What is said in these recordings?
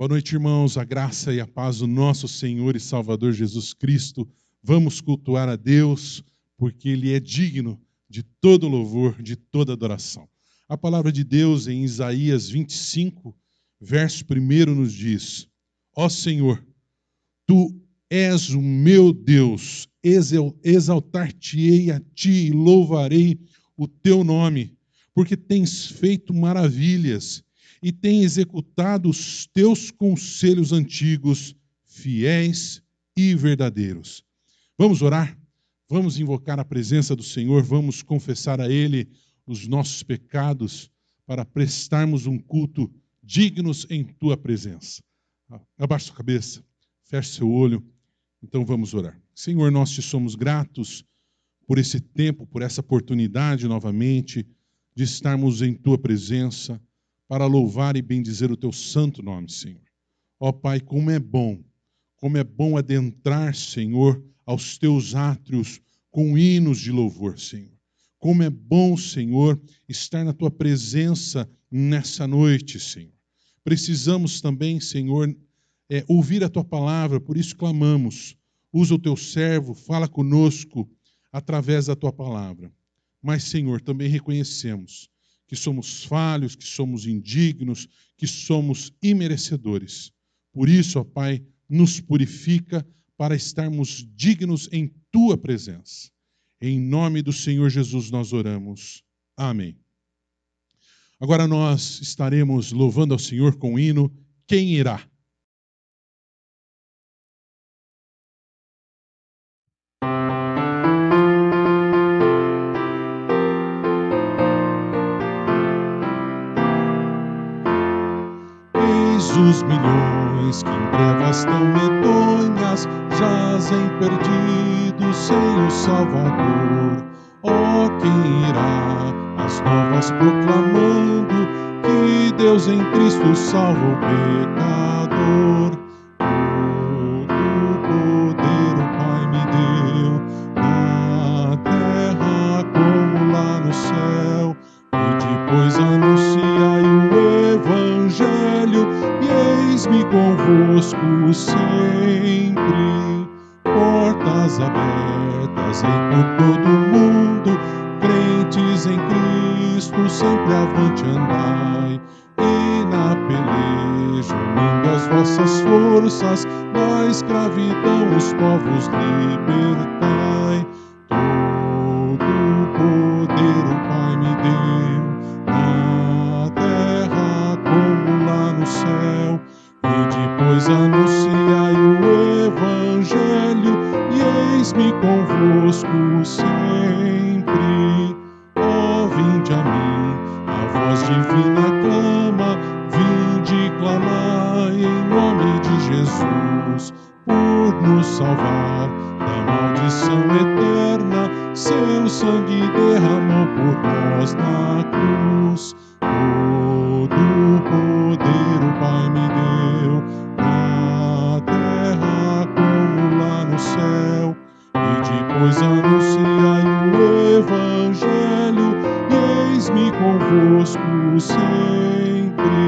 Boa noite, irmãos. A graça e a paz do nosso Senhor e Salvador Jesus Cristo. Vamos cultuar a Deus, porque Ele é digno de todo louvor, de toda adoração. A palavra de Deus em Isaías 25, verso 1 nos diz: Ó Senhor, Tu és o meu Deus, exaltar-te-ei a Ti e louvarei o Teu nome, porque tens feito maravilhas e tem executado os teus conselhos antigos, fiéis e verdadeiros. Vamos orar? Vamos invocar a presença do Senhor, vamos confessar a Ele os nossos pecados para prestarmos um culto dignos em Tua presença. Abaixe sua cabeça, feche seu olho, então vamos orar. Senhor, nós te somos gratos por esse tempo, por essa oportunidade novamente de estarmos em Tua presença, para louvar e bendizer o Teu santo nome, Senhor. Ó Pai, como é bom adentrar, Senhor, aos Teus átrios com hinos de louvor, Senhor. Como é bom, Senhor, estar na Tua presença nessa noite, Senhor. Precisamos também, Senhor, ouvir a Tua palavra, por isso clamamos. Usa o Teu servo, fala conosco através da Tua palavra. Mas, Senhor, também reconhecemos que somos falhos, que somos indignos, que somos imerecedores. Por isso, ó Pai, nos purifica para estarmos dignos em Tua presença. Em nome do Senhor Jesus nós oramos. Amém. Agora nós estaremos louvando ao Senhor com o hino Quem Irá? Os milhões que em trevas tão medonhas jazem perdidos sem o Salvador. Ó, quem irá as novas proclamando que Deus em Cristo salva o pecador? Todo poder o Pai me deu, na terra como lá no céu, e depois anunciai o Evangelho, e eis-me convosco sempre, portas abertas por todo o mundo, crentes em Cristo, sempre avante andai, e na peleja, unindo as vossas forças, da escravidão os povos libertai. Todo poder o Pai me deu, na terra como lá no céu, e depois anunciai o Evangelho, e eis-me convosco sempre. Ó, vinde a mim, a voz divina clama, vinde clamai em nome de Jesus, por nos salvar da maldição eterna, seu sangue derramou por nós na cruz. Todo poder o Pai me deu, na terra como lá no céu, e depois anunciai o Evangelho, e eis-me convosco sempre.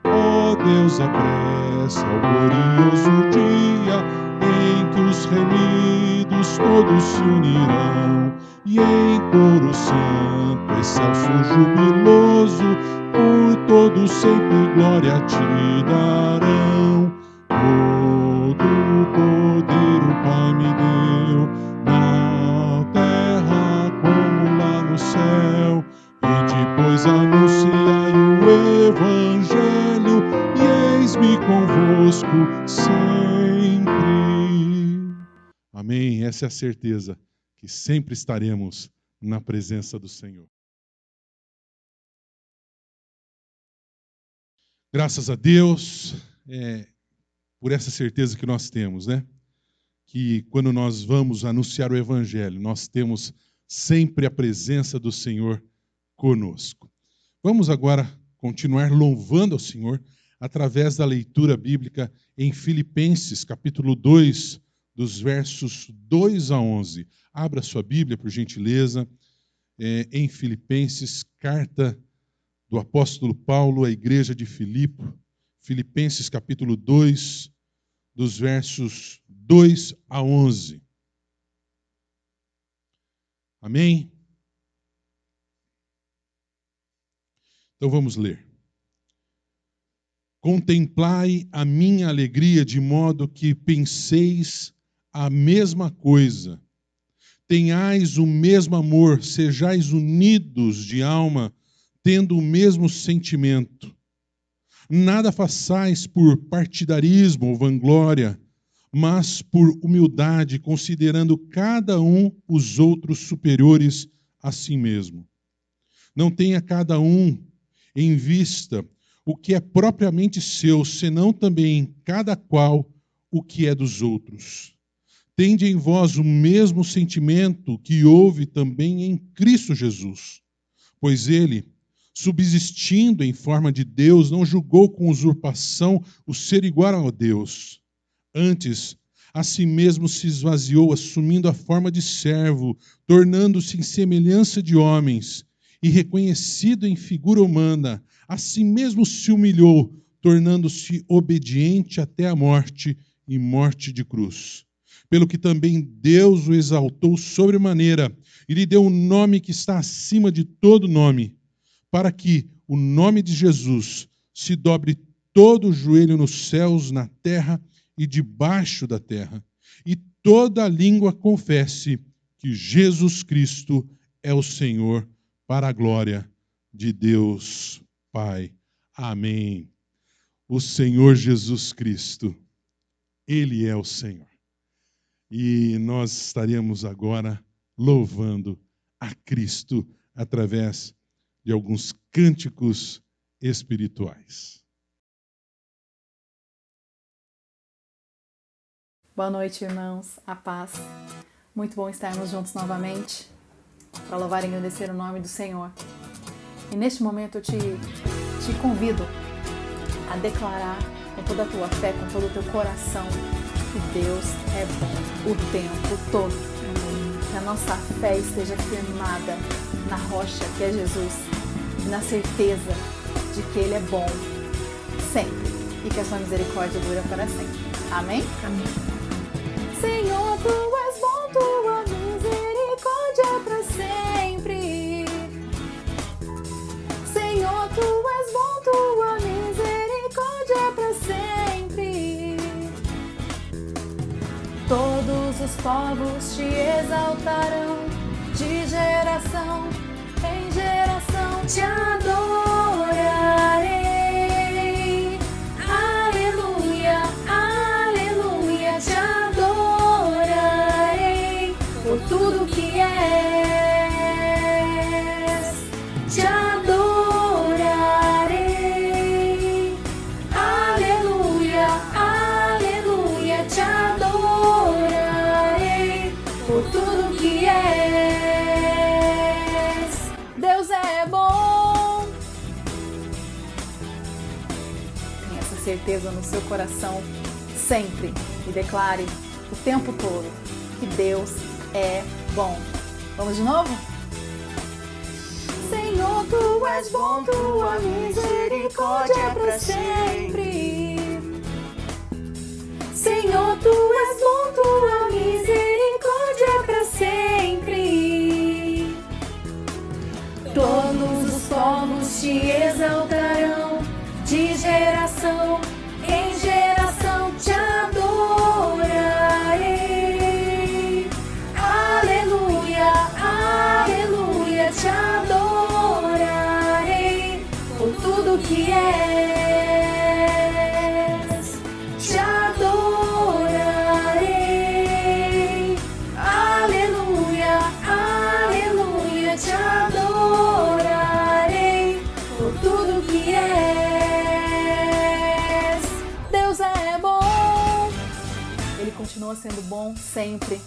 Ó Deus, apressa o glorioso dia em que os remidos todos se unirão, e em coro santo, excelso, jubiloso, por todos sempre glória te darão. Todo poder o Pai me deu, na terra como lá no céu, e depois anunciai o Evangelho, e eis-me convosco sempre. Amém. Essa é a certeza que sempre estaremos na presença do Senhor. Graças a Deus por essa certeza que nós temos, né? Que quando nós vamos anunciar o Evangelho, nós temos sempre a presença do Senhor conosco. Vamos agora continuar louvando ao Senhor através da leitura bíblica em Filipenses, capítulo 2, dos versos 2 a 11. Abra sua Bíblia, por gentileza, em Filipenses, carta do apóstolo Paulo à igreja de Filipe, Filipenses capítulo 2, dos versos 2 a 11. Amém? Então vamos ler. Contemplai a minha alegria de modo que penseis a mesma coisa. Tenhais o mesmo amor, sejais unidos de alma, tendo o mesmo sentimento. Nada façais por partidarismo ou vanglória, mas por humildade, considerando cada um os outros superiores a si mesmo. Não tenha cada um em vista o que é propriamente seu, senão também cada qual o que é dos outros. Tende em vós o mesmo sentimento que houve também em Cristo Jesus, pois ele, subsistindo em forma de Deus, não julgou com usurpação o ser igual a Deus. Antes, a si mesmo se esvaziou, assumindo a forma de servo, tornando-se em semelhança de homens, e reconhecido em figura humana, a si mesmo se humilhou, tornando-se obediente até a morte e morte de cruz. Pelo que também Deus o exaltou sobremaneira e lhe deu um nome que está acima de todo nome, para que o nome de Jesus se dobre todo o joelho nos céus, na terra e debaixo da terra, e toda língua confesse que Jesus Cristo é o Senhor, para a glória de Deus Pai. Amém. O Senhor Jesus Cristo, Ele é o Senhor. E nós estaremos agora louvando a Cristo através de alguns cânticos espirituais. Boa noite, irmãos. A paz. Muito bom estarmos juntos novamente para louvar e agradecer o nome do Senhor. E neste momento eu te convido a declarar com toda a tua fé, com todo o teu coração, que Deus é bom o tempo todo. Que a nossa fé esteja firmada na rocha que é Jesus, e na certeza de que Ele é bom sempre e que a sua misericórdia dura para sempre. Amém? Amém. Senhor, Tu és bom, Tua misericórdia é para sempre. Senhor, Tu és bom, Tua misericórdia é para sempre. Todos os povos Te exaltarão, de geração em geração Te adorarei. Aleluia, aleluia, Te adorarei por tudo que és. Te adorarei. Aleluia, aleluia, Te adorarei por tudo que és. Deus é bom. Tenha essa certeza no seu coração sempre e declare o tempo todo que Deus é bom. Vamos de novo? Senhor, Tu és bom, Tua misericórdia é para sempre. Senhor, Tu és bom, Tua misericórdia é para sempre. Todos os povos Te exaltarão, de geração em geração Te adorarei. Aleluia, aleluia, Te adorarei por tudo que és. Te adorarei. Aleluia, aleluia, Te adorarei por tudo que és. Deus é bom. Ele continua sendo bom sempre.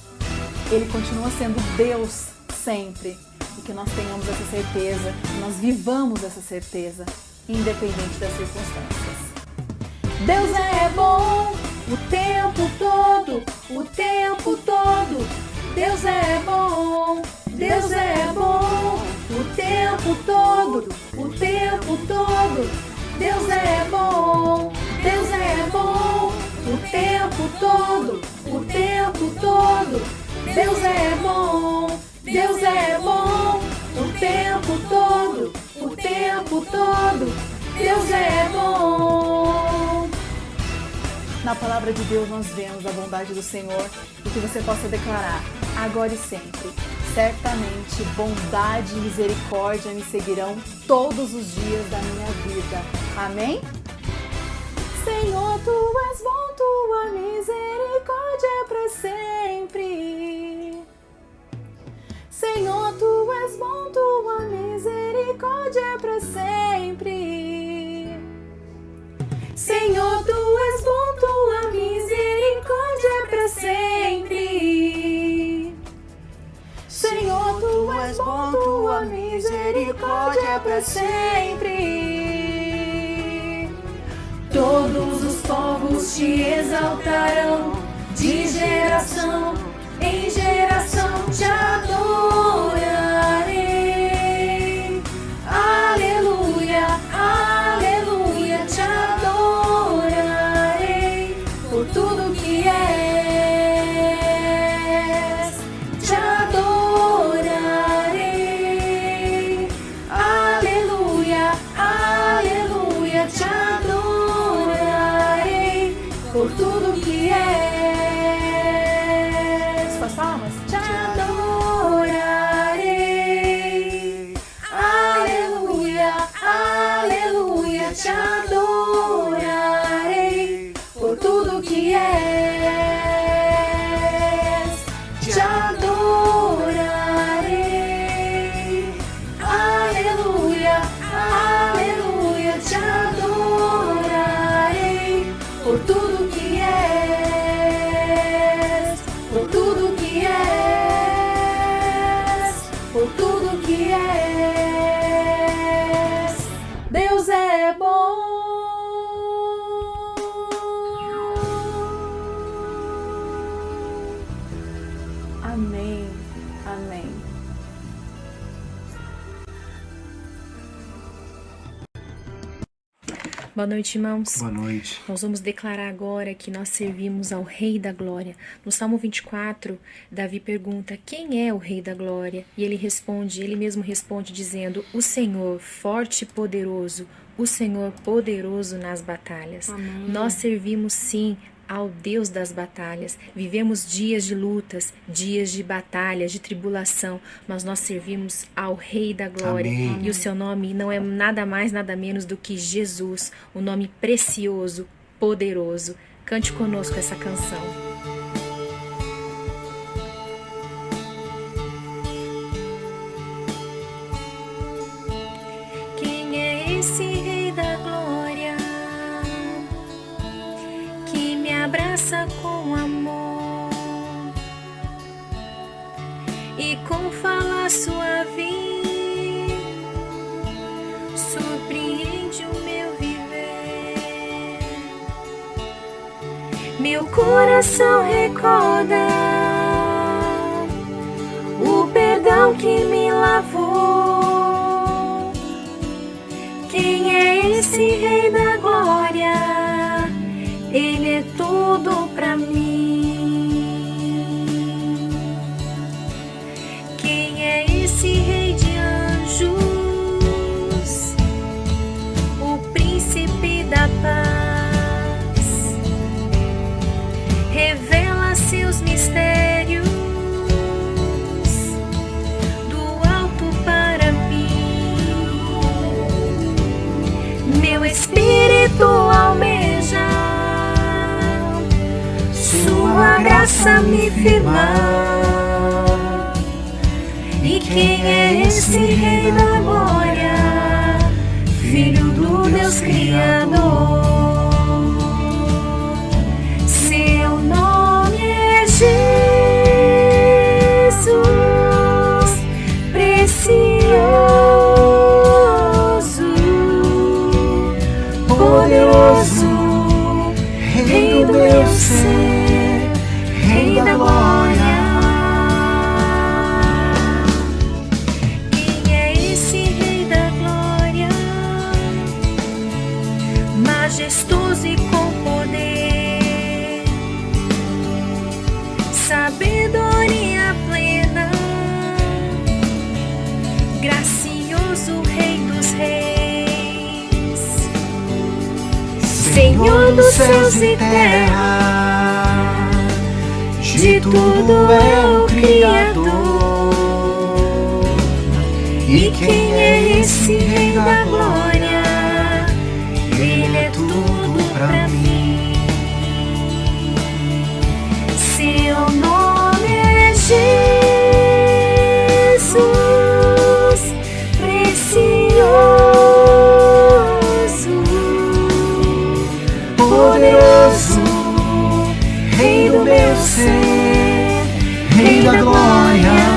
Ele continua sendo Deus sempre. E que nós tenhamos essa certeza, que nós vivamos essa certeza, independente das circunstâncias. Deus é bom o tempo todo, o tempo todo. Deus é bom, Deus é bom o tempo todo, o tempo todo. Deus é bom. Deus é bom, Deus é bom, o tempo todo, o tempo todo, Deus é bom. Na palavra de Deus nós vemos a bondade do Senhor e que você possa declarar, agora e sempre, certamente bondade e misericórdia me seguirão todos os dias da minha vida. Amém? Senhor, Tu és bom, Tua misericórdia é para sempre. Senhor, Tu és bom, Tua misericórdia é para sempre. Senhor, Tu és bom, Tua misericórdia é para sempre. Senhor, Tu és bom, Tua misericórdia é para sempre. Todos os povos Te exaltarão, de geração em geração Te adorarei. Aleluia, aleluia, Te adorarei por tudo que és. Te adorarei. Aleluia, aleluia, Te adorarei por tudo que és. Com as palmas. Te adorarei. Aleluia, aleluia, Te adorarei por tudo que és. Te adorarei. Aleluia, aleluia, Te adorarei por tudo que és, por tudo que és, por tudo que és. Deus é bom. Amém, amém. Boa noite, irmãos. Boa noite. Nós vamos declarar agora que nós servimos ao Rei da Glória. No Salmo 24, Davi pergunta: quem é o Rei da Glória? E ele mesmo responde dizendo: o Senhor, forte e poderoso, o Senhor poderoso nas batalhas. Amém. Nós servimos sim ao Deus das batalhas. Vivemos dias de lutas, dias de batalhas, de tribulação, mas nós servimos ao Rei da Glória. Amém. E o seu nome não é nada mais, nada menos do que Jesus, o nome precioso, poderoso. Cante conosco essa canção. Quem é esse Rei da Glória que me abraça com amor e com fala suave surpreende o meu viver? Meu coração recorda o perdão que me lavou. Quem é esse Rei da Glória? Ele é tudo pra mim. Quem é esse Rei de anjos? O príncipe da paz. Revela seus mistérios do alto para mim. Meu espírito almeja Sua graça me firmar. E quem é esse Rei da Glória? Filho do Deus Criador. Seu nome é Jesus, precioso, poderoso, Rei do meu ser, Rei da Glória. Quem é esse Rei da Glória? Majestoso e com poder, sabedoria Senhor dos céus e terra, de tudo é o Criador. E quem é esse Rei da Glória? Ele é tudo pra mim. Seu nome é Jesus, precioso, poderoso, Rei do meu ser, Rei da Glória.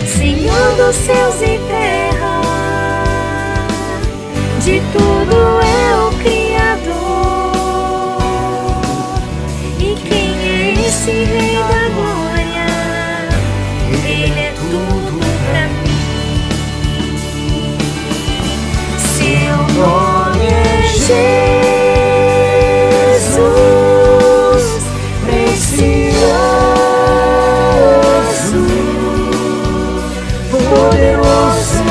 Senhor dos céus e terra, de tudo é o Criador. E quem é esse Rei da Glória? Ele é tudo pra mim. Seu nome é Jesus, precioso, poderoso,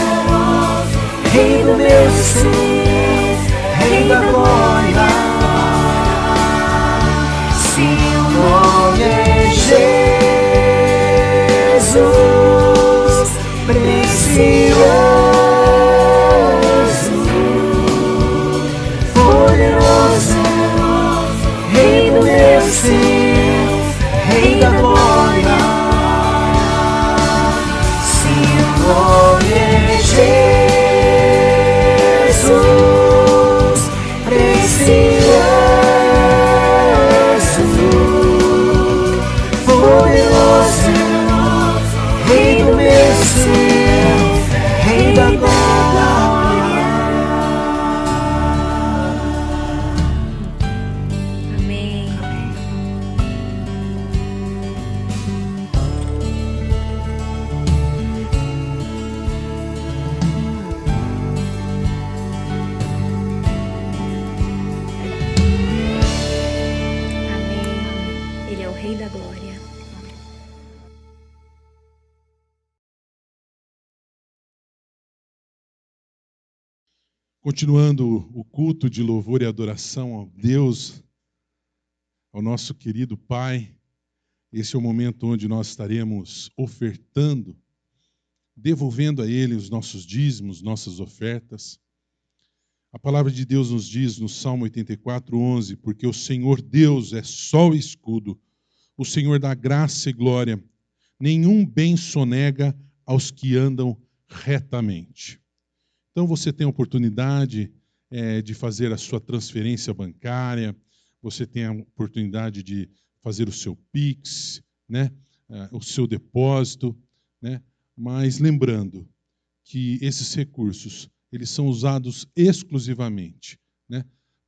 Rei do meu ser, Rei da Glória. Seu nome é Jesus, precioso, poderoso, Rei do meu ser, Rei da Glória. Seu nome é Jesus, precioso, poderoso, Rei do meu ser, Rei da Glória. Amém. Amém. Ele é o Rei da Glória. Continuando o culto de louvor e adoração ao Deus, ao nosso querido Pai, esse é o momento onde nós estaremos ofertando, devolvendo a Ele os nossos dízimos, nossas ofertas. A palavra de Deus nos diz no Salmo 84:11, porque o Senhor Deus é sol e escudo, o Senhor dá graça e glória, nenhum bem sonega aos que andam retamente. Então você tem a oportunidade de fazer a sua transferência bancária, você tem a oportunidade de fazer o seu Pix, né? O seu depósito, né? Mas lembrando que esses recursos eles são usados exclusivamente, né,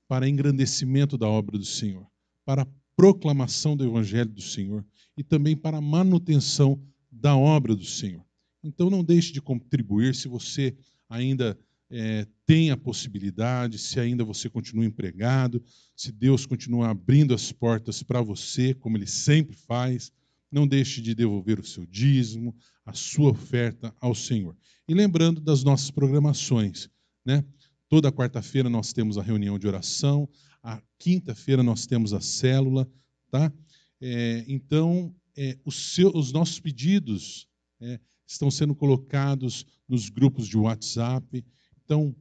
para engrandecimento da obra do Senhor, para a proclamação do Evangelho do Senhor e também para a manutenção da obra do Senhor. Então não deixe de contribuir se você ainda tem a possibilidade, se ainda você continua empregado, se Deus continua abrindo as portas para você, como Ele sempre faz, não deixe de devolver o seu dízimo, a sua oferta ao Senhor. E lembrando das nossas programações, né? Toda quarta-feira nós temos a reunião de oração, a quinta-feira nós temos a célula, tá? Então, os nossos pedidos estão sendo colocados nos grupos de WhatsApp. Então,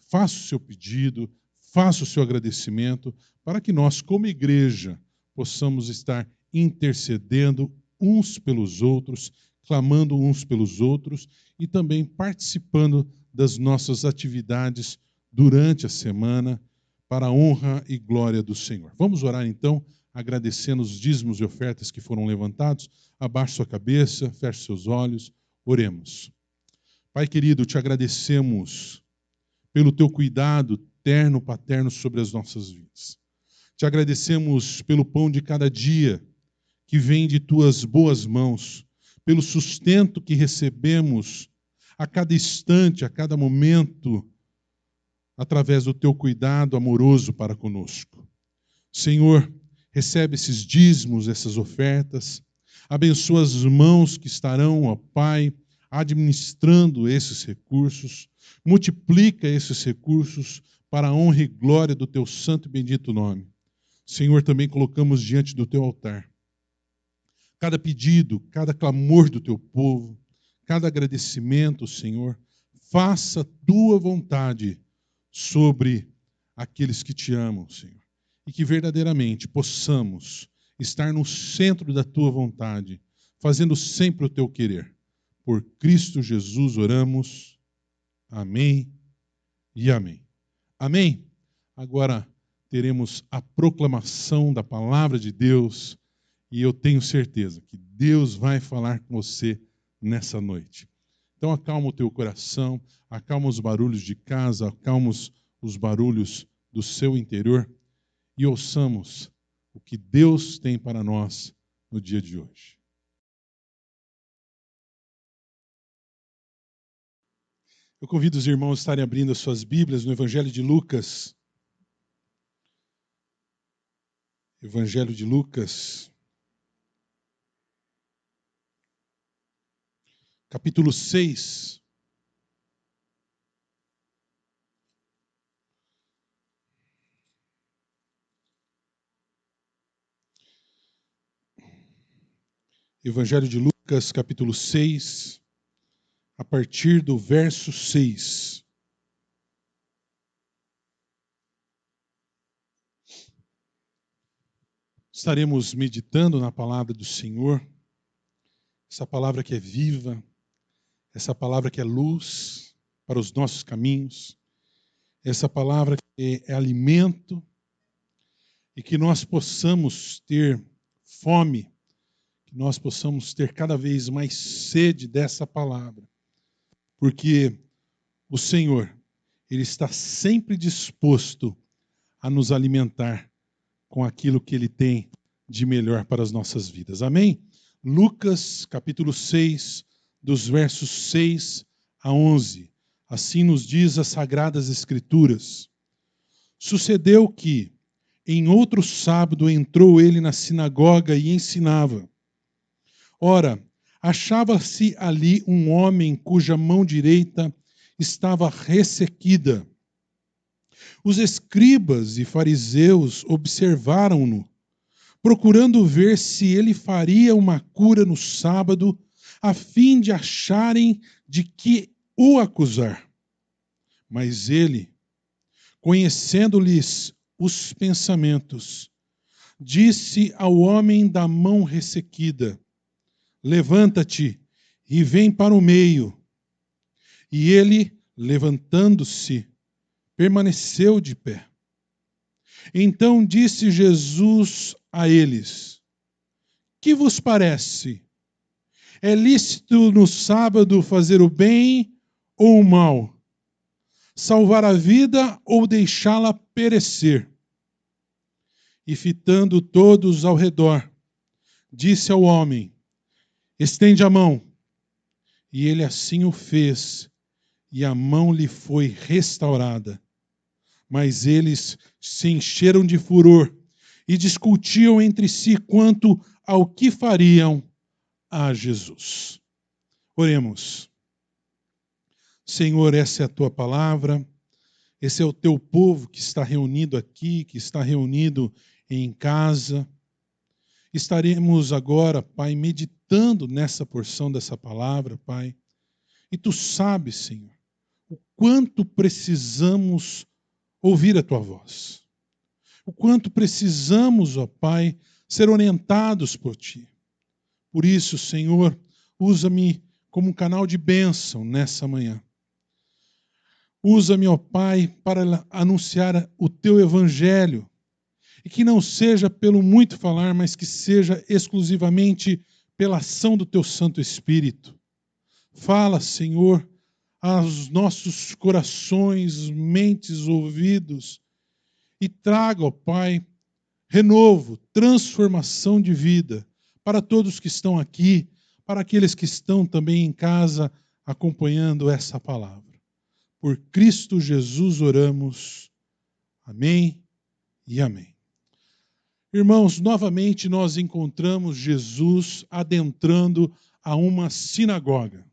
faça o seu pedido, faça o seu agradecimento, para que nós, como igreja, possamos estar intercedendo uns pelos outros, clamando uns pelos outros e também participando das nossas atividades durante a semana para a honra e glória do Senhor. Vamos orar então, agradecendo os dízimos e ofertas que foram levantados. Abaixe sua cabeça, feche seus olhos, oremos. Pai querido, te agradecemos pelo teu cuidado terno, paterno sobre as nossas vidas. Te agradecemos pelo pão de cada dia que vem de tuas boas mãos, pelo sustento que recebemos a cada instante, a cada momento, através do teu cuidado amoroso para conosco. Senhor, recebe esses dízimos, essas ofertas, abençoa as mãos que estarão, ó Pai, administrando esses recursos, multiplica esses recursos para a honra e glória do teu santo e bendito nome. Senhor, também colocamos diante do teu altar cada pedido, cada clamor do teu povo, cada agradecimento, Senhor. Faça a tua vontade sobre aqueles que te amam, Senhor. E que verdadeiramente possamos estar no centro da tua vontade, fazendo sempre o teu querer. Por Cristo Jesus oramos. Amém e amém. Amém? Agora teremos a proclamação da palavra de Deus e eu tenho certeza que Deus vai falar com você nessa noite. Então acalma o teu coração, acalma os barulhos de casa, acalma os barulhos do seu interior e ouçamos o que Deus tem para nós no dia de hoje. Eu convido os irmãos a estarem abrindo as suas Bíblias no Evangelho de Lucas. Evangelho de Lucas, capítulo 6. Evangelho de Lucas, capítulo 6, a partir do verso 6. Estaremos meditando na palavra do Senhor, essa palavra que é viva, essa palavra que é luz para os nossos caminhos, essa palavra que é alimento e que nós possamos ter fome, que nós possamos ter cada vez mais sede dessa palavra, porque o Senhor, Ele está sempre disposto a nos alimentar com aquilo que Ele tem de melhor para as nossas vidas. Amém? Lucas, capítulo 6, dos versos 6 a 11. Assim nos diz as Sagradas Escrituras. Sucedeu que, em outro sábado, entrou ele na sinagoga e ensinava. Ora, achava-se ali um homem cuja mão direita estava ressequida. Os escribas e fariseus observaram-no, procurando ver se ele faria uma cura no sábado, a fim de acharem de que o acusar. Mas ele, conhecendo-lhes os pensamentos, disse ao homem da mão ressequida: levanta-te e vem para o meio. E ele, levantando-se, permaneceu de pé. Então disse Jesus a eles: que vos parece? É lícito no sábado fazer o bem ou o mal? Salvar a vida ou deixá-la perecer? E fitando todos ao redor, disse ao homem: estende a mão. E ele assim o fez, e a mão lhe foi restaurada. Mas eles se encheram de furor e discutiam entre si quanto ao que fariam a Jesus. Oremos. Senhor, essa é a tua palavra, esse é o teu povo que está reunido aqui, que está reunido em casa. Estaremos agora, Pai, meditando nessa porção dessa palavra, Pai. E tu sabes, Senhor, o quanto precisamos ouvir a tua voz. O quanto precisamos, ó Pai, ser orientados por ti. Por isso, Senhor, usa-me como um canal de bênção nessa manhã. Usa-me, ó Pai, para anunciar o teu evangelho. E que não seja pelo muito falar, mas que seja exclusivamente pela ação do teu Santo Espírito. Fala, Senhor, aos nossos corações, mentes, ouvidos, e traga, ó Pai, renovo, transformação de vida para todos que estão aqui, para aqueles que estão também em casa acompanhando essa palavra. Por Cristo Jesus oramos. Amém e amém. Irmãos, novamente nós encontramos Jesus adentrando a uma sinagoga.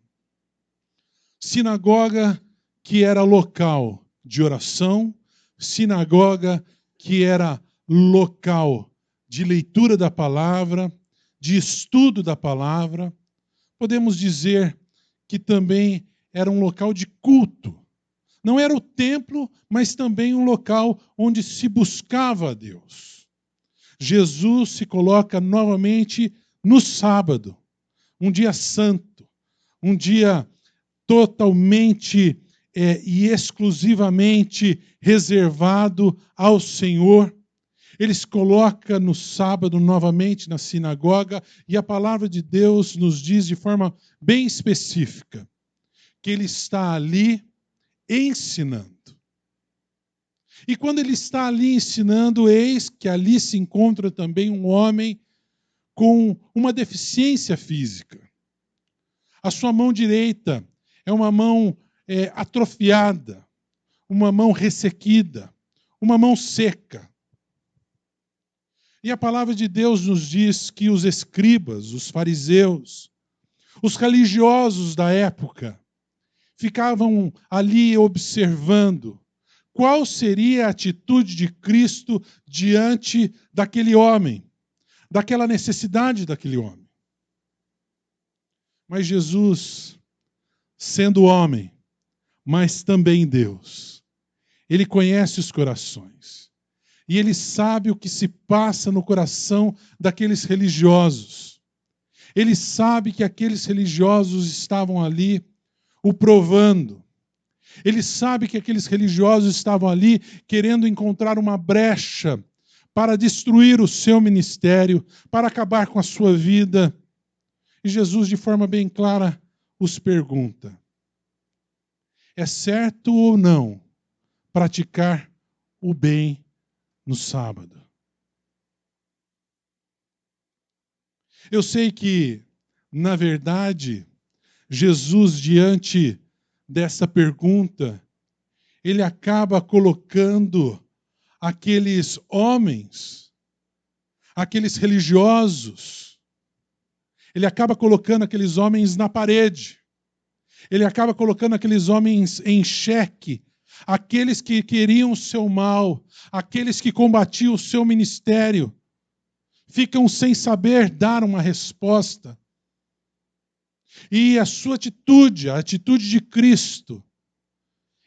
Sinagoga que era local de oração, sinagoga que era local de leitura da palavra, de estudo da palavra. Podemos dizer que também era um local de culto. Não era o templo, mas também um local onde se buscava a Deus. Jesus se coloca novamente no sábado, um dia santo, um dia totalmente e exclusivamente reservado ao Senhor. Ele se coloca no sábado novamente na sinagoga e a palavra de Deus nos diz de forma bem específica que ele está ali ensinando. E quando ele está ali ensinando, eis que ali se encontra também um homem com uma deficiência física. A sua mão direita é uma mão atrofiada, uma mão ressequida, uma mão seca. E a palavra de Deus nos diz que os escribas, os fariseus, os religiosos da época, ficavam ali observando qual seria a atitude de Cristo diante daquele homem, daquela necessidade daquele homem. Mas Jesus, sendo homem, mas também Deus, ele conhece os corações. E ele sabe o que se passa no coração daqueles religiosos. Ele sabe que aqueles religiosos estavam ali o provando. Ele sabe que aqueles religiosos estavam ali querendo encontrar uma brecha para destruir o seu ministério, para acabar com a sua vida. E Jesus, de forma bem clara, os pergunta: é certo ou não praticar o bem no sábado? Eu sei que, na verdade, Jesus, diante dessa pergunta, ele acaba colocando aqueles homens, aqueles religiosos, ele acaba colocando aqueles homens na parede, ele acaba colocando aqueles homens em xeque, aqueles que queriam o seu mal, aqueles que combatiam o seu ministério, ficam sem saber dar uma resposta. E a sua atitude, a atitude de Cristo,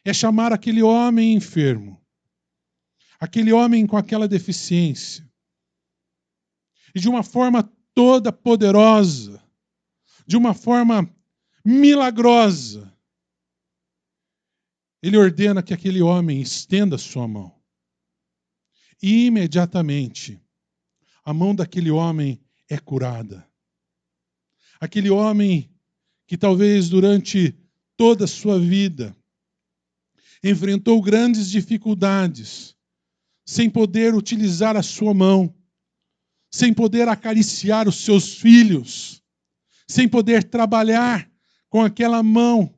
é chamar aquele homem enfermo, aquele homem com aquela deficiência, e de uma forma toda poderosa, de uma forma milagrosa, ele ordena que aquele homem estenda a sua mão. E imediatamente, a mão daquele homem é curada. Aquele homem que talvez durante toda a sua vida enfrentou grandes dificuldades, sem poder utilizar a sua mão, sem poder acariciar os seus filhos, sem poder trabalhar com aquela mão,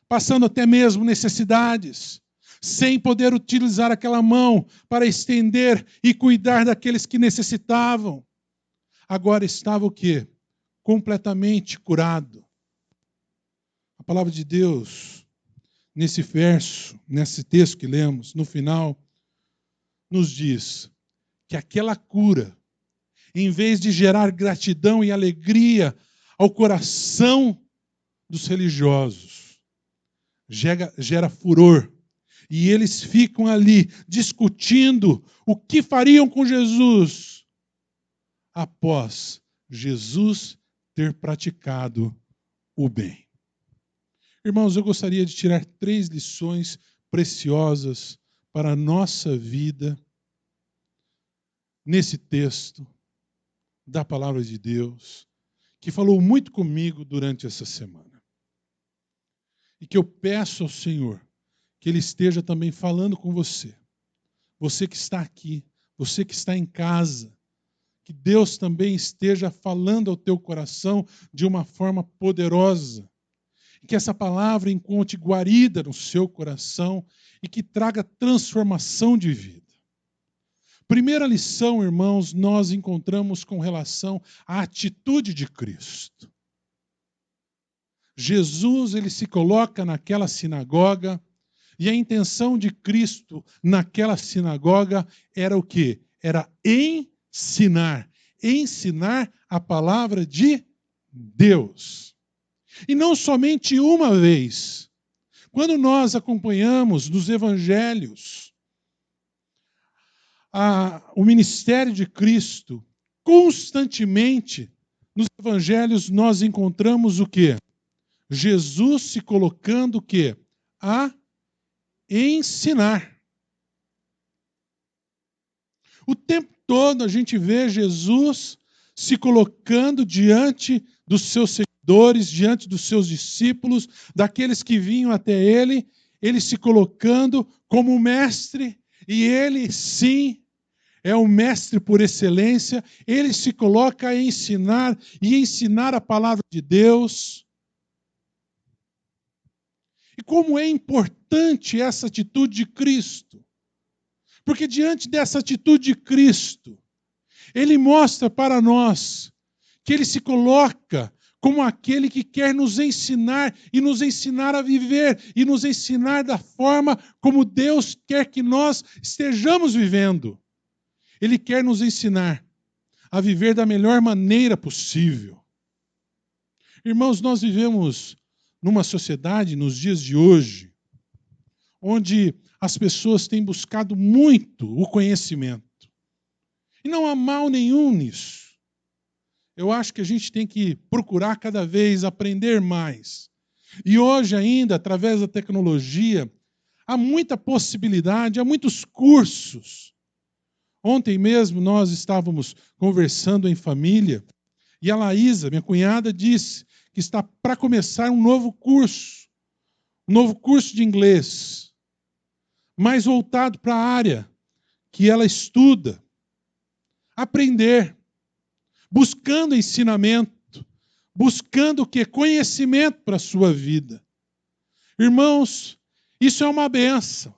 passando até mesmo necessidades, sem poder utilizar aquela mão para estender e cuidar daqueles que necessitavam. Agora estava o quê? Completamente curado. A palavra de Deus, nesse verso, nesse texto que lemos, no final, nos diz que aquela cura, em vez de gerar gratidão e alegria ao coração dos religiosos, gera furor. E eles ficam ali discutindo o que fariam com Jesus após Jesus ter praticado o bem. Irmãos, eu gostaria de tirar 3 lições preciosas para a nossa vida nesse texto da palavra de Deus, que falou muito comigo durante essa semana. E que eu peço ao Senhor que Ele esteja também falando com você. Você que está aqui, você que está em casa, que Deus também esteja falando ao teu coração de uma forma poderosa. que essa palavra encontre guarida no seu coração e que traga transformação de vida. Primeira lição, irmãos, nós encontramos com relação à atitude de Cristo. Jesus, ele se coloca naquela sinagoga e a intenção de Cristo naquela sinagoga era o quê? Era ensinar. Ensinar a palavra de Deus. E não somente uma vez. Quando nós acompanhamos nos evangelhos o ministério de Cristo, constantemente nos evangelhos nós encontramos o quê? Jesus se colocando o quê? A ensinar. O tempo todo a gente vê Jesus se colocando diante dos seus seguidores, diante dos seus discípulos, daqueles que vinham até ele se colocando como mestre, e ele, sim, é o mestre por excelência, ele se coloca a ensinar, e ensinar a palavra de Deus. E como é importante essa atitude de Cristo. Porque diante dessa atitude de Cristo, ele mostra para nós que ele se coloca como aquele que quer nos ensinar e nos ensinar a viver e nos ensinar da forma como Deus quer que nós estejamos vivendo. Ele quer nos ensinar a viver da melhor maneira possível. Irmãos, nós vivemos numa sociedade, nos dias de hoje, onde as pessoas têm buscado muito o conhecimento. E não há mal nenhum nisso. Eu acho que a gente tem que procurar cada vez aprender mais. E hoje ainda, através da tecnologia, há muita possibilidade, há muitos cursos. Ontem mesmo nós estávamos conversando em família e a Laísa, minha cunhada, disse que está para começar um novo curso de inglês, mais voltado para a área que ela estuda. Aprender, buscando ensinamento, buscando o quê? Conhecimento para a sua vida. Irmãos, isso é uma bênção.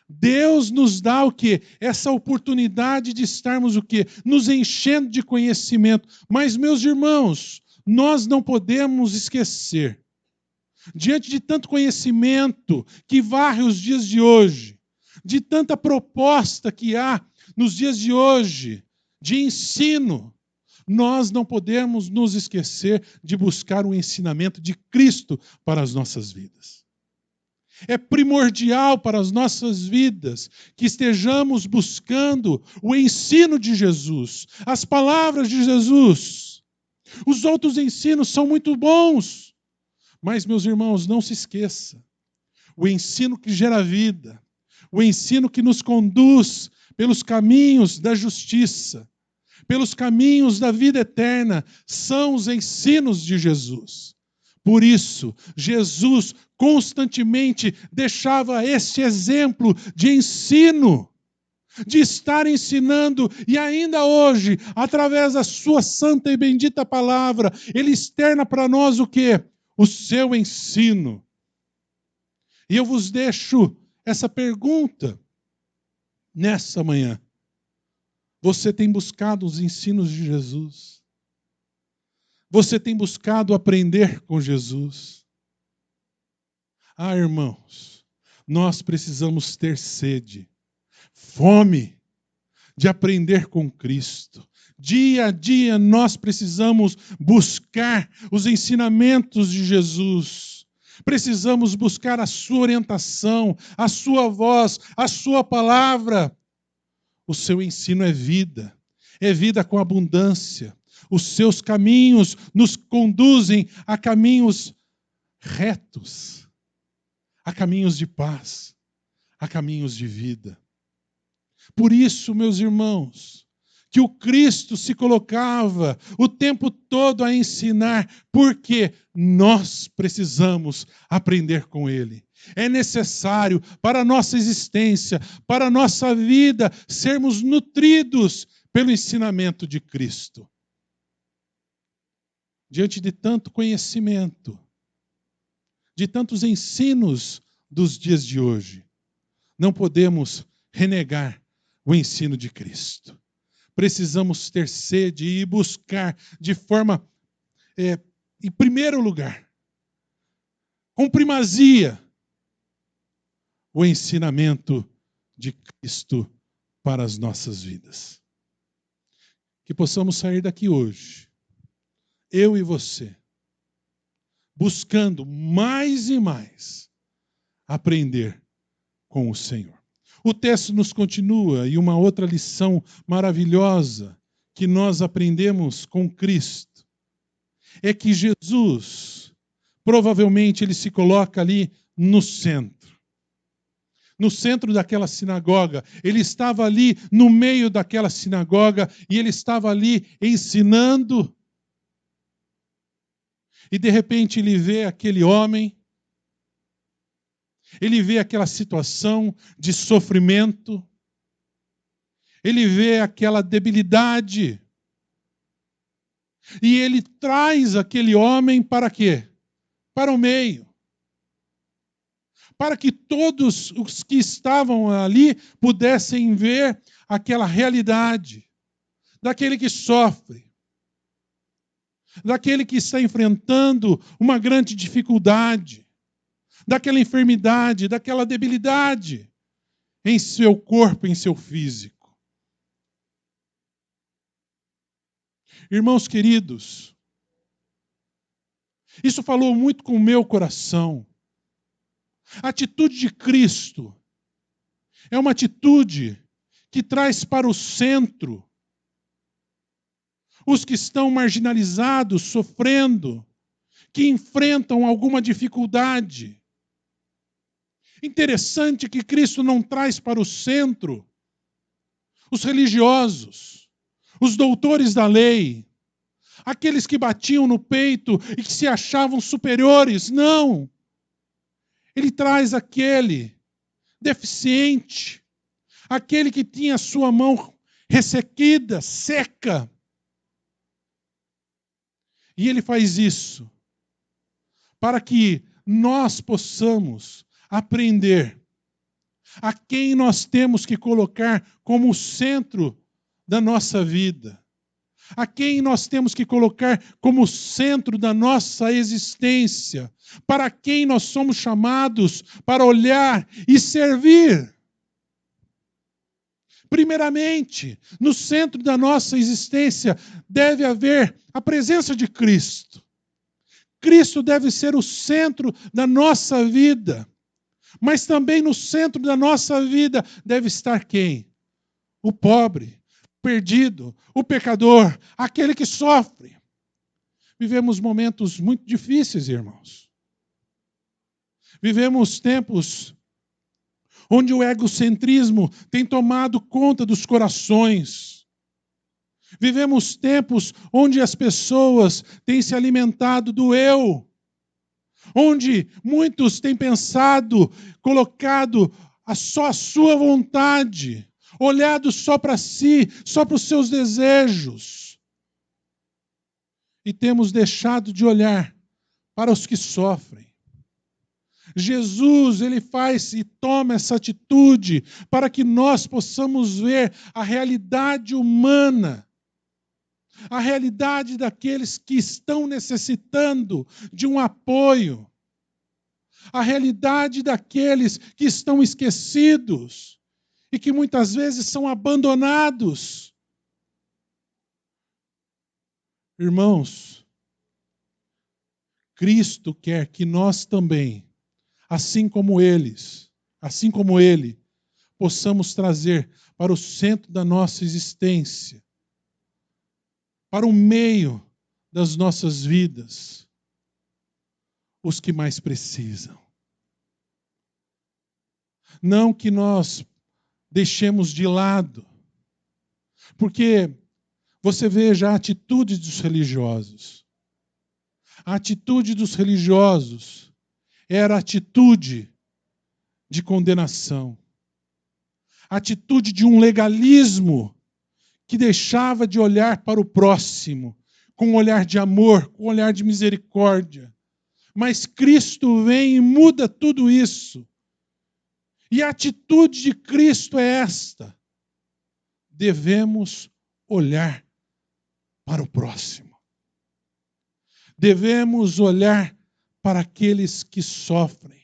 Deus nos dá o quê? Essa oportunidade de estarmos o quê? Nos enchendo de conhecimento. Mas, meus irmãos, nós não podemos esquecer, diante de tanto conhecimento que varre os dias de hoje, de tanta proposta que há nos dias de hoje, de ensino, nós não podemos nos esquecer de buscar o ensinamento de Cristo para as nossas vidas. É primordial para as nossas vidas que estejamos buscando o ensino de Jesus, as palavras de Jesus. Os outros ensinos são muito bons, mas, meus irmãos, não se esqueça, o ensino que gera vida, o ensino que nos conduz pelos caminhos da justiça, pelos caminhos da vida eterna, são os ensinos de Jesus. Por isso, Jesus constantemente deixava esse exemplo de ensino, de estar ensinando, e ainda hoje, através da sua santa e bendita palavra, ele externa para nós o quê? O seu ensino. E eu vos deixo essa pergunta nessa manhã. Você tem buscado os ensinos de Jesus? Você tem buscado aprender com Jesus? Ah, irmãos, nós precisamos ter sede, fome de aprender com Cristo. Dia a dia nós precisamos buscar os ensinamentos de Jesus. Precisamos buscar a sua orientação, a sua voz, a sua palavra. O seu ensino é vida com abundância. Os seus caminhos nos conduzem a caminhos retos, a caminhos de paz, a caminhos de vida. Por isso, meus irmãos, que o Cristo se colocava o tempo todo a ensinar, porque nós precisamos aprender com Ele. É necessário para a nossa existência, para a nossa vida, sermos nutridos pelo ensinamento de Cristo. Diante de tanto conhecimento, de tantos ensinos dos dias de hoje, não podemos renegar o ensino de Cristo. Precisamos ter sede e buscar de forma, em primeiro lugar, com primazia, o ensinamento de Cristo para as nossas vidas. Que possamos sair daqui hoje, eu e você, buscando mais e mais aprender com o Senhor. O texto nos continua, e uma outra lição maravilhosa que nós aprendemos com Cristo é que Jesus, provavelmente ele se coloca ali no centro daquela sinagoga. Ele estava ali no meio daquela sinagoga e ele estava ali ensinando. E de repente ele vê aquele homem, ele vê aquela situação de sofrimento, ele vê aquela debilidade, e ele traz aquele homem para quê? Para o meio. Para que todos os que estavam ali pudessem ver aquela realidade daquele que sofre, daquele que está enfrentando uma grande dificuldade, daquela enfermidade, daquela debilidade em seu corpo, em seu físico. Irmãos queridos, isso falou muito com o meu coração. A atitude de Cristo é uma atitude que traz para o centro os que estão marginalizados, sofrendo, que enfrentam alguma dificuldade. Interessante que Cristo não traz para o centro os religiosos, os doutores da lei, aqueles que batiam no peito e que se achavam superiores. Não! Ele traz aquele deficiente, aquele que tinha a sua mão ressequida, seca. E ele faz isso para que nós possamos aprender a quem nós temos que colocar como centro da nossa vida, a quem nós temos que colocar como centro da nossa existência, para quem nós somos chamados para olhar e servir. Primeiramente, no centro da nossa existência deve haver a presença de Cristo. Cristo deve ser o centro da nossa vida. Mas também no centro da nossa vida deve estar quem? O pobre, o perdido, o pecador, aquele que sofre. Vivemos momentos muito difíceis, irmãos. Vivemos tempos onde o egocentrismo tem tomado conta dos corações. Vivemos tempos onde as pessoas têm se alimentado do eu, onde muitos têm pensado, colocado só a sua vontade, olhado só para si, só para os seus desejos. E temos deixado de olhar para os que sofrem. Jesus, ele faz e toma essa atitude para que nós possamos ver a realidade humana, a realidade daqueles que estão necessitando de um apoio, a realidade daqueles que estão esquecidos e que muitas vezes são abandonados. Irmãos, Cristo quer que nós também, assim como ele, possamos trazer para o centro da nossa existência, para o meio das nossas vidas, os que mais precisam. Não que nós deixemos de lado, porque você veja a atitude dos religiosos. A atitude dos religiosos era a atitude de condenação, a atitude de um legalismo que deixava de olhar para o próximo com um olhar de amor, com um olhar de misericórdia, Mas Cristo vem e muda tudo isso. E a atitude de Cristo é esta: devemos olhar para o próximo. Devemos olhar para aqueles que sofrem.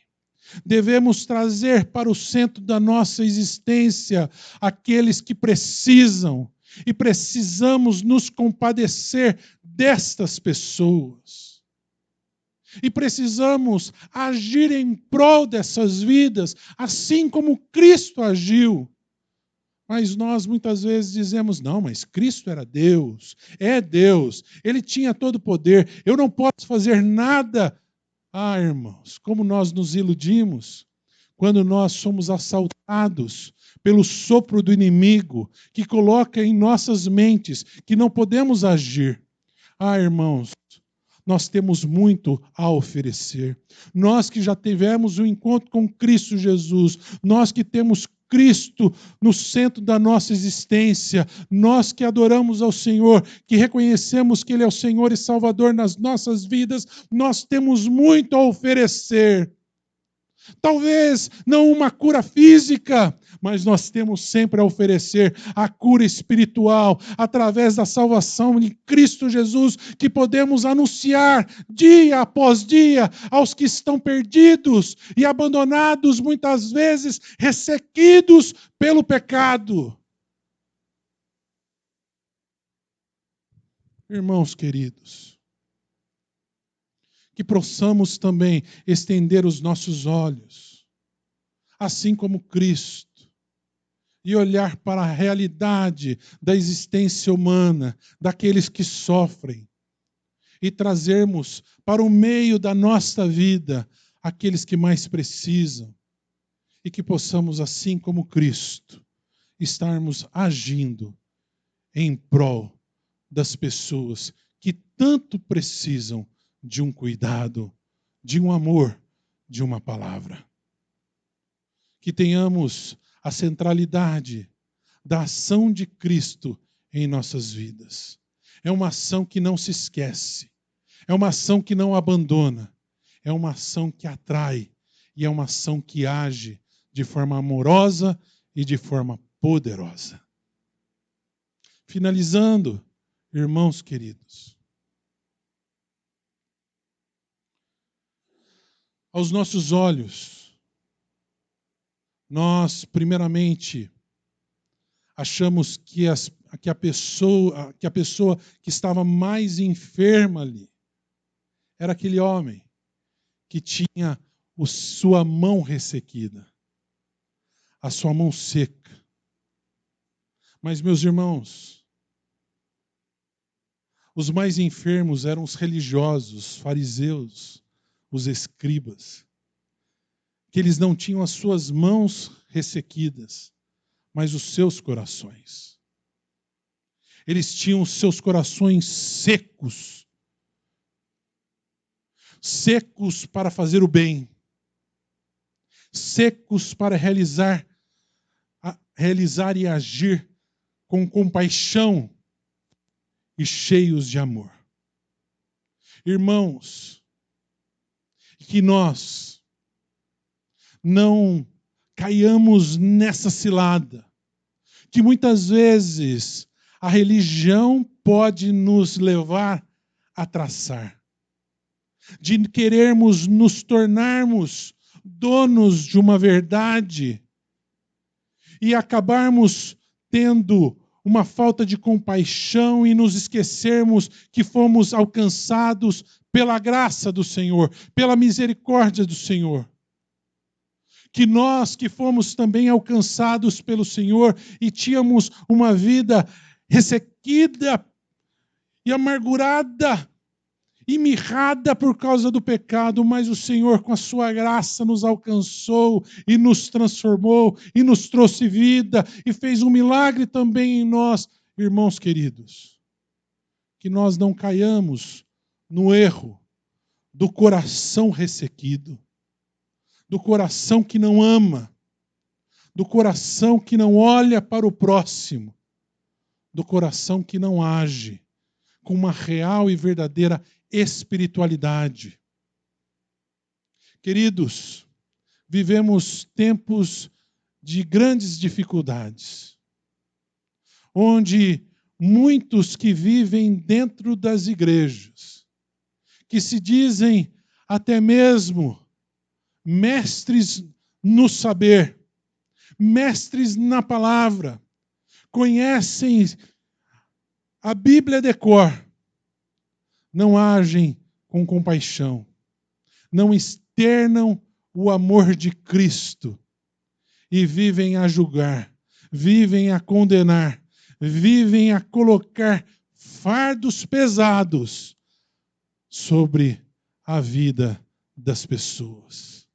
Devemos trazer para o centro da nossa existência aqueles que precisam, e precisamos nos compadecer destas pessoas. E precisamos agir em prol dessas vidas, assim como Cristo agiu. Mas nós muitas vezes dizemos, não, mas Cristo era Deus, é Deus, Ele tinha todo o poder, eu não posso fazer nada. Ah, irmãos, como nós nos iludimos quando nós somos assaltados pelo sopro do inimigo, que coloca em nossas mentes que não podemos agir. Ah, irmãos, nós temos muito a oferecer. Nós que já tivemos um encontro com Cristo Jesus, nós que temos Cristo no centro da nossa existência, nós que adoramos ao Senhor, que reconhecemos que Ele é o Senhor e Salvador nas nossas vidas, nós temos muito a oferecer. Talvez não uma cura física, mas nós temos sempre a oferecer a cura espiritual, através da salvação em Cristo Jesus, que podemos anunciar dia após dia aos que estão perdidos e abandonados, muitas vezes ressequidos pelo pecado. Irmãos queridos, que possamos também estender os nossos olhos, assim como Cristo, e olhar para a realidade da existência humana, daqueles que sofrem, e trazermos para o meio da nossa vida aqueles que mais precisam, e que possamos, assim como Cristo, estarmos agindo em prol das pessoas que tanto precisam de um cuidado, de um amor, de uma palavra. Que tenhamos a centralidade da ação de Cristo em nossas vidas. É uma ação que não se esquece, é uma ação que não abandona, é uma ação que atrai e é uma ação que age de forma amorosa e de forma poderosa. Finalizando, irmãos queridos, aos nossos olhos, nós, primeiramente, achamos que a pessoa que estava mais enferma ali era aquele homem que tinha sua mão ressequida, a sua mão seca. Mas, meus irmãos, os mais enfermos eram os religiosos, os fariseus, os escribas, que eles não tinham as suas mãos ressequidas, mas os seus corações. Eles tinham os seus corações secos, secos para fazer o bem, secos para realizar e agir com compaixão e cheios de amor. Irmãos, que nós não caiamos nessa cilada, que muitas vezes a religião pode nos levar a traçar, de querermos nos tornarmos donos de uma verdade e acabarmos tendo uma falta de compaixão e nos esquecermos que fomos alcançados pela graça do Senhor, pela misericórdia do Senhor. Que nós que fomos também alcançados pelo Senhor e tínhamos uma vida ressequida e amargurada e mirrada por causa do pecado, mas o Senhor, com a sua graça, nos alcançou e nos transformou e nos trouxe vida e fez um milagre também em nós, irmãos queridos. Que nós não caiamos no erro do coração ressequido, do coração que não ama, do coração que não olha para o próximo, do coração que não age com uma real e verdadeira espiritualidade. Queridos, vivemos tempos de grandes dificuldades, onde muitos que vivem dentro das igrejas, que se dizem até mesmo mestres no saber, mestres na palavra, conhecem a Bíblia de cor, não agem com compaixão, não externam o amor de Cristo e vivem a julgar, vivem a condenar, vivem a colocar fardos pesados sobre a vida das pessoas.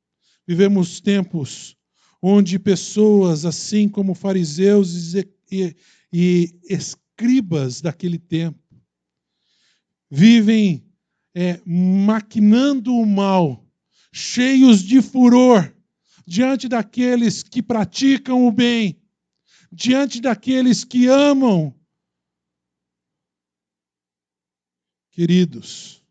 Vivemos tempos onde pessoas, assim como fariseus e escribas daquele tempo, vivem maquinando o mal, cheios de furor, diante daqueles que praticam o bem, diante daqueles que amam. Queridos,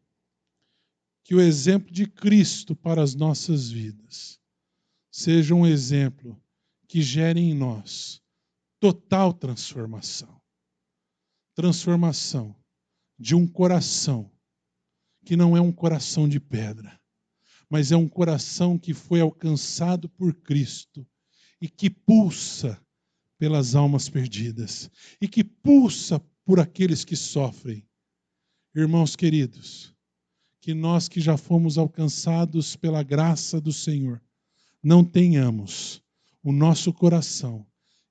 que o exemplo de Cristo para as nossas vidas seja um exemplo que gere em nós total transformação. Transformação de um coração que não é um coração de pedra, mas é um coração que foi alcançado por Cristo e que pulsa pelas almas perdidas e que pulsa por aqueles que sofrem. Irmãos queridos, que nós que já fomos alcançados pela graça do Senhor, não tenhamos o nosso coração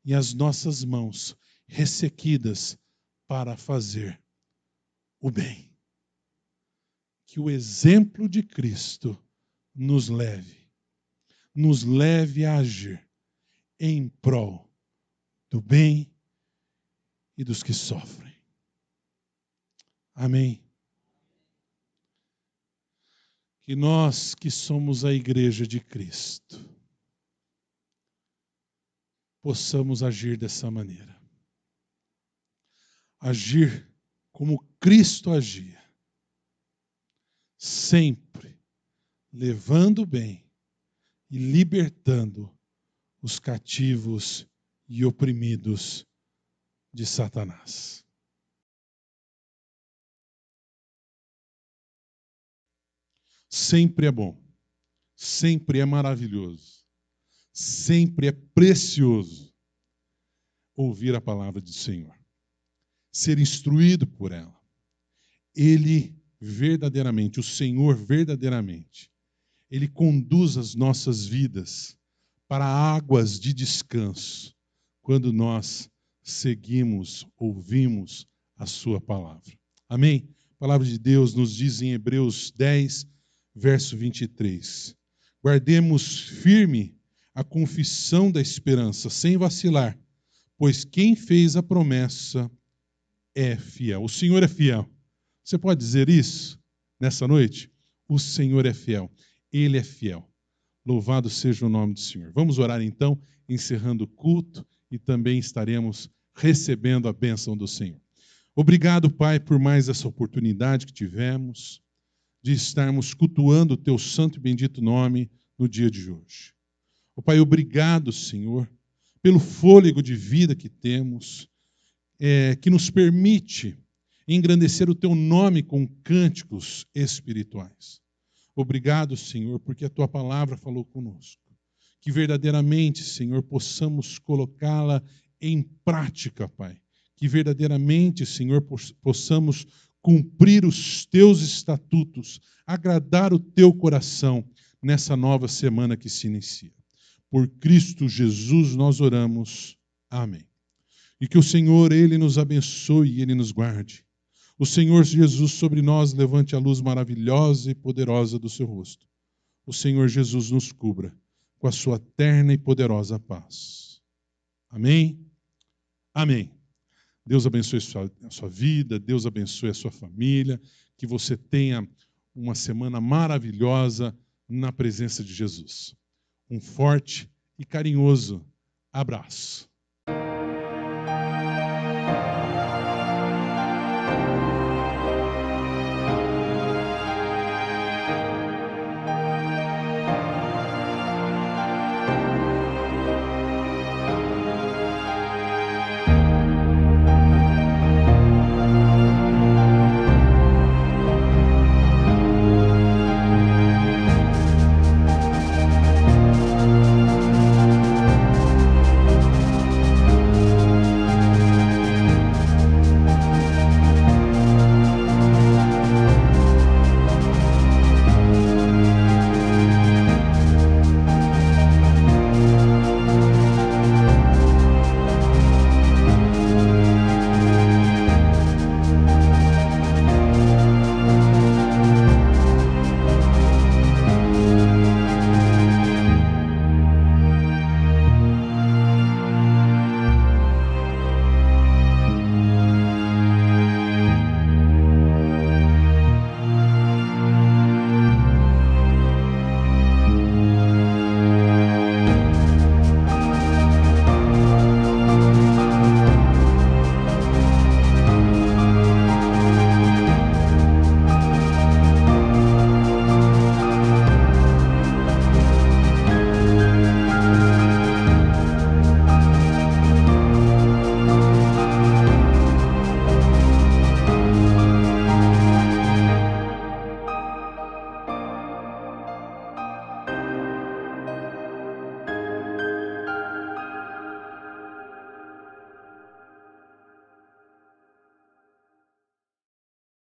e as nossas mãos ressequidas para fazer o bem. Que o exemplo de Cristo nos leve a agir em prol do bem e dos que sofrem. Amém. Que nós que somos a igreja de Cristo possamos agir dessa maneira. Agir como Cristo agia. Sempre levando o bem e libertando os cativos e oprimidos de Satanás. Sempre é bom, sempre é maravilhoso, sempre é precioso ouvir a palavra do Senhor, ser instruído por ela. Ele verdadeiramente, o Senhor verdadeiramente, Ele conduz as nossas vidas para águas de descanso, quando nós seguimos, ouvimos a sua palavra. Amém? A palavra de Deus nos diz em Hebreus 10, verso 23. Guardemos firme a confissão da esperança, sem vacilar, pois quem fez a promessa é fiel. O Senhor é fiel. Você pode dizer isso nessa noite? O Senhor é fiel. Ele é fiel. Louvado seja o nome do Senhor. Vamos orar então, encerrando o culto, e também estaremos recebendo a bênção do Senhor. Obrigado, Pai, por mais essa oportunidade que tivemos de estarmos cultuando o Teu santo e bendito nome no dia de hoje. Ó Pai, obrigado, Senhor, pelo fôlego de vida que temos, que nos permite engrandecer o Teu nome com cânticos espirituais. Obrigado, Senhor, porque a Tua palavra falou conosco. Que verdadeiramente, Senhor, possamos colocá-la em prática, Pai. Que verdadeiramente, Senhor, possamos cumprir os Teus estatutos, agradar o Teu coração nessa nova semana que se inicia. Por Cristo Jesus nós oramos. Amém. E que o Senhor, Ele nos abençoe e Ele nos guarde. O Senhor Jesus sobre nós levante a luz maravilhosa e poderosa do seu rosto. O Senhor Jesus nos cubra com a sua terna e poderosa paz. Amém? Amém. Deus abençoe a sua vida, Deus abençoe a sua família, que você tenha uma semana maravilhosa na presença de Jesus. Um forte e carinhoso abraço.